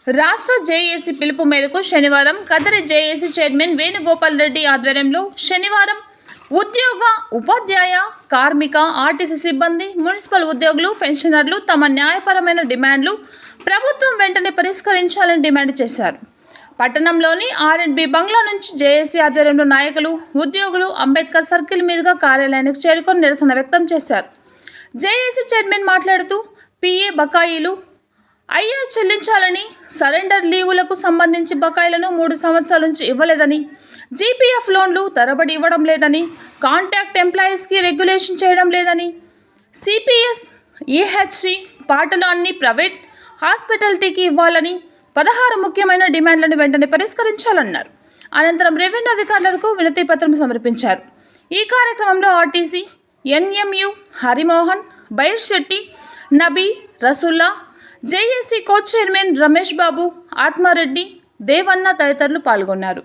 రాష్ట్ర జేఏసీ పిలుపు మేరకు శనివారం కదిరి జేఏసీ చైర్మన్ వేణుగోపాల్ రెడ్డి ఆధ్వర్యంలో శనివారం ఉద్యోగ, ఉపాధ్యాయ, కార్మిక, ఆర్టీసీ సిబ్బంది, మున్సిపల్ ఉద్యోగులు, పెన్షనర్లు తమ న్యాయపరమైన డిమాండ్లు ప్రభుత్వం వెంటనే పరిష్కరించాలని డిమాండ్ చేశారు. పట్టణంలోని ఆర్ఎండ్బి బంగ్లా నుంచి జేఏసీ ఆధ్వర్యంలో నాయకులు, ఉద్యోగులు అంబేద్కర్ సర్కిల్ మీదుగా కార్యాలయానికి చేరుకొని నిరసన వ్యక్తం చేశారు. జేఏసీ చైర్మన్ మాట్లాడుతూ పీఏ బకాయిలు, ఐఆర్ చెల్లించాలని, సరెండర్ లీవులకు సంబంధించి బకాయిలను 3 సంవత్సరాల నుంచి ఇవ్వలేదని, జీపీఎఫ్ లోన్లు తరబడి ఇవ్వడం లేదని, కాంట్రాక్ట్ ఎంప్లాయీస్కి రెగ్యులేషన్ చేయడం లేదని, సిపిఎస్, ఈహెచ్సి పాటలు అన్ని ప్రైవేట్ హాస్పిటాలిటీకి ఇవ్వాలని 16 ముఖ్యమైన డిమాండ్లను వెంటనే పరిష్కరించాలన్నారు. అనంతరం రెవెన్యూ అధికారులకు వినతి పత్రం సమర్పించారు. ఈ కార్యక్రమంలో RTC, NMU, Harimohan, Bair Shetty, Nabi, Rasulla, JAC co chairman Ramesh Babu, Atmareddy, Devanna తదితరులు పాల్గొన్నారు.